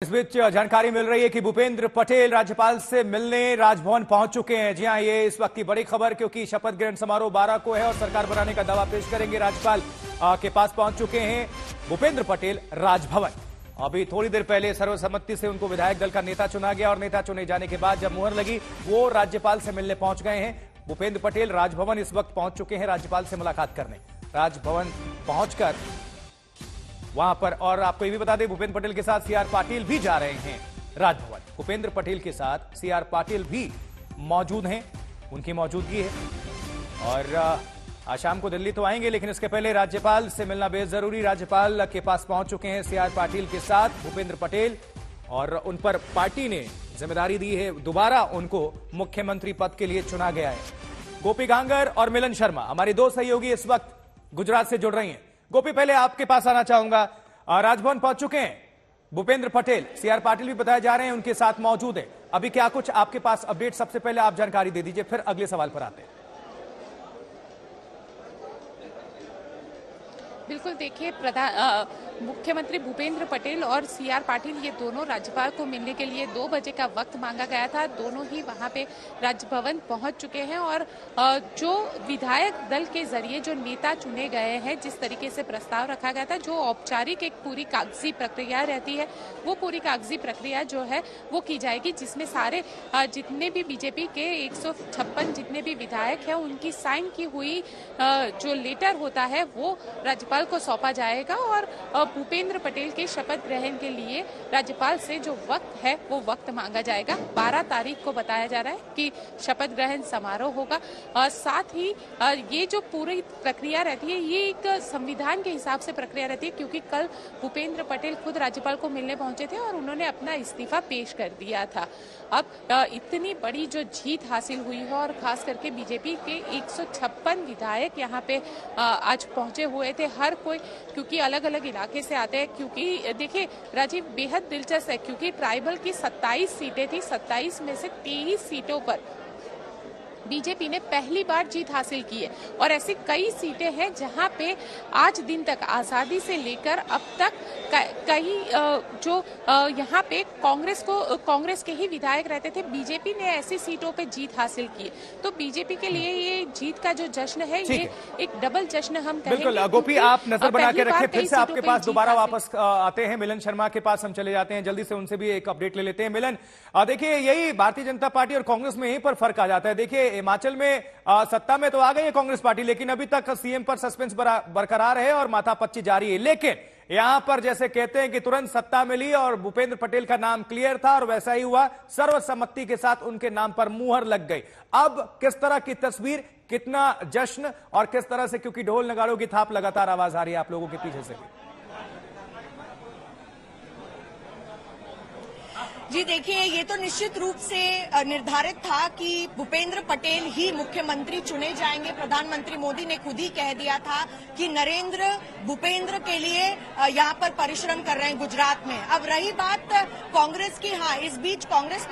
इस बीच जानकारी मिल रही है कि भूपेंद्र पटेल राज्यपाल से मिलने राजभवन पहुंच चुके हैं। जी हां, ये इस वक्त की बड़ी खबर, क्योंकि शपथ ग्रहण समारोह 12 को है और सरकार बनाने का दावा पेश करेंगे। राज्यपाल के पास पहुंच चुके हैं भूपेंद्र पटेल राजभवन। अभी थोड़ी देर पहले सर्वसम्मति से उनको विधायक दल का नेता चुना गया और नेता चुने जाने के बाद जब मुहर लगी, वो राज्यपाल से मिलने पहुंच गए हैं। भूपेंद्र पटेल राजभवन इस वक्त पहुंच चुके हैं राज्यपाल से मुलाकात करने। राजभवन पहुंचकर वहां पर, और आपको ये भी बता दें, भूपेंद्र पटेल के साथ सीआर पाटिल भी जा रहे हैं राजभवन। भूपेंद्र पटेल के साथ सीआर पाटिल भी मौजूद हैं, उनकी मौजूदगी है। और आज शाम को दिल्ली तो आएंगे, लेकिन इसके पहले राज्यपाल से मिलना बेहद जरूरी। राज्यपाल के पास पहुंच चुके हैं सीआर पाटिल के साथ भूपेंद्र पटेल, और उन पर पार्टी ने जिम्मेदारी दी है, दोबारा उनको मुख्यमंत्री पद के लिए चुना गया है। गोपी गांगर और मिलन शर्मा हमारी दो सहयोगी इस वक्त गुजरात से जुड़ रही हैं। गोपी, पहले आपके पास आना चाहूंगा। राजभवन पहुंच चुके हैं भूपेंद्र पटेल, सीआर पाटिल भी बताए जा रहे हैं उनके साथ मौजूद है। अभी क्या कुछ आपके पास अपडेट, सबसे पहले आप जानकारी दे दीजिए, फिर अगले सवाल पर आते हैं। बिल्कुल, देखिए, मुख्यमंत्री भूपेंद्र पटेल और सीआर पाटिल ये दोनों राज्यपाल को मिलने के लिए 2 बजे का वक्त मांगा गया था। दोनों ही वहां पे राजभवन पहुंच चुके हैं और जो विधायक दल के जरिए जो नेता चुने गए हैं, जिस तरीके से प्रस्ताव रखा गया था, जो औपचारिक एक पूरी कागजी प्रक्रिया रहती है, वो पूरी कागजी प्रक्रिया जो है वो की जाएगी, जिसमें सारे जितने भी बीजेपी के 156 जितने भी विधायक हैं उनकी साइन की हुई जो लेटर होता है वो राज्यपाल को सौंपा जाएगा। और भूपेंद्र पटेल के शपथ ग्रहण के लिए राज्यपाल से जो वक्त है वो वक्त मांगा जाएगा। 12 तारीख को बताया जा रहा है कि शपथ ग्रहण समारोह होगा। साथ ही ये जो पूरी प्रक्रिया रहती है, ये एक संविधान के हिसाब से प्रक्रिया रहती है, क्योंकि कल भूपेंद्र पटेल खुद राज्यपाल को मिलने पहुंचे थे और उन्होंने अपना इस्तीफा पेश कर दिया था। अब इतनी बड़ी जो जीत हासिल हुई है, और खास करके बीजेपी के 156 विधायक यहाँ पे आज पहुंचे हुए थे, हर कोई, क्योंकि अलग अलग इलाके से आते हैं। क्योंकि देखिए राजीव, बेहद दिलचस्प है, क्योंकि ट्राइबल की 27 सीटें थी, 27 में से 23 सीटों पर बीजेपी ने पहली बार जीत हासिल की है। और ऐसी कई सीटें हैं जहां पे आज दिन तक, आजादी से लेकर अब तक, कई जो यहाँ पे कांग्रेस के ही विधायक रहते थे, बीजेपी ने ऐसी सीटों पे जीत हासिल की है। तो बीजेपी के लिए ये जीत का जो जश्न है, ये एक डबल जश्न हम कहेंगे। बिल्कुल गोपी, आप नजर बना के रखें, फिर से आपके पास दोबारा वापस आते हैं। मिलन शर्मा के पास हम चले जाते हैं, जल्दी से उनसे भी एक अपडेट ले लेते हैं। मिलन, देखिए, यही भारतीय जनता पार्टी और कांग्रेस में यहीं पर फर्क आ जाता है। देखिए, हिमाचल में सत्ता में तो आ गई है कांग्रेस पार्टी, लेकिन अभी तक सीएम पर सस्पेंस बरकरार है और माथापच्ची जारी है। लेकिन यहां पर जैसे कहते हैं कि तुरंत सत्ता मिली और भूपेंद्र पटेल का नाम क्लियर था, और वैसा ही हुआ, सर्वसम्मति के साथ उनके नाम पर मुहर लग गई। अब किस तरह की तस्वीर, कितना जश्न, और किस तरह से, क्योंकि ढोल नगाड़ों की थाप लगातार आवाज आ रही है आप लोगों के पीछे से भी। जी देखिए, ये तो निश्चित रूप से निर्धारित था कि भूपेंद्र पटेल ही मुख्यमंत्री चुने जाएंगे। प्रधानमंत्री मोदी ने खुद ही कह दिया था कि नरेंद्र भूपेंद्र के लिए यहाँ पर परिश्रम कर रहे हैं गुजरात में। अब रही बात कांग्रेस की, हाँ, इस बीच कांग्रेस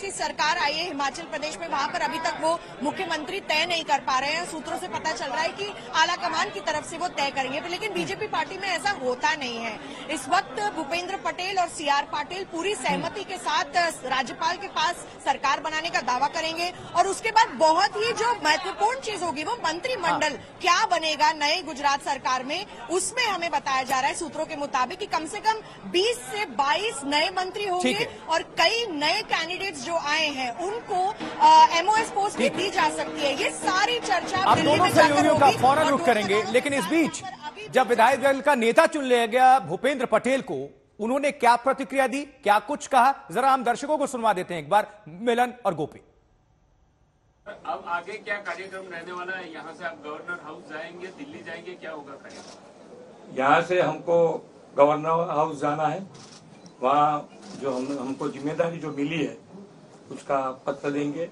की सरकार आई है हिमाचल प्रदेश में, वहां पर अभी तक वो मुख्यमंत्री तय नहीं कर पा रहे हैं। सूत्रों से पता चल रहा है कि आला कमान की तरफ से वो तय करेंगे, लेकिन बीजेपी पार्टी में ऐसा होता नहीं है। इस वक्त भूपेंद्र पटेल और सीआर पाटिल पूरी सहमति के साथ राज्यपाल के पास सरकार बनाने का दावा करेंगे, और उसके बाद बहुत ही जो महत्वपूर्ण चीज होगी वो मंत्रिमंडल क्या बनेगा नए गुजरात सरकार में, उसमें हमें बताया जा रहा है सूत्रों के मुताबिक कि कम से कम 20 से 22 नए मंत्री होंगे, और कई नए कैंडिडेट्स जो आए हैं उनको एमओएस पोस्ट भी दी जा सकती है। ये सारी चर्चा दिल्ली में जाकर होगी। फौरन रुख करेंगे, लेकिन इस बीच जब विधायक दल का नेता चुन लिया गया भूपेंद्र पटेल को, उन्होंने क्या प्रतिक्रिया दी, क्या कुछ कहा, जरा हम दर्शकों को सुनवा देते हैं एक बार, मिलन और गोपी। अब आगे क्या कार्यक्रम रहने वाला है? यहाँ से आप गवर्नर हाउस जाएंगे, दिल्ली जाएंगे, क्या होगा कार्यक्रम? यहाँ से हमको गवर्नर हाउस जाना है, वहाँ जो हमको जिम्मेदारी जो मिली है उसका पत्र देंगे,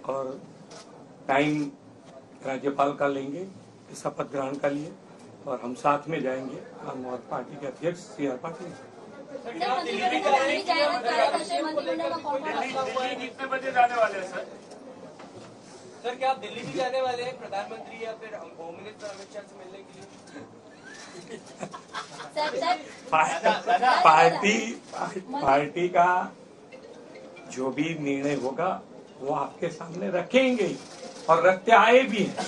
और टाइम राज्यपाल का लेंगे शपथ ग्रहण का लिए, और हम साथ में जाएंगे, हम और पार्टी के अध्यक्ष सीआर पाटिल। दिल्ली कितने बजे जाने वाले हैं सर? सर, क्या आप दिल्ली भी जाने वाले हैं प्रधानमंत्री या फिर होम मिनिस्टर अमित शाह से मिलने के लिए? पार्टी का जो भी निर्णय होगा वो आपके सामने रखेंगे और रखते आए भी हैं।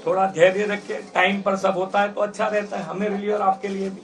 थोड़ा धैर्य रखे, टाइम पर सब होता है तो अच्छा रहता है हमें लिए और आपके लिए भी।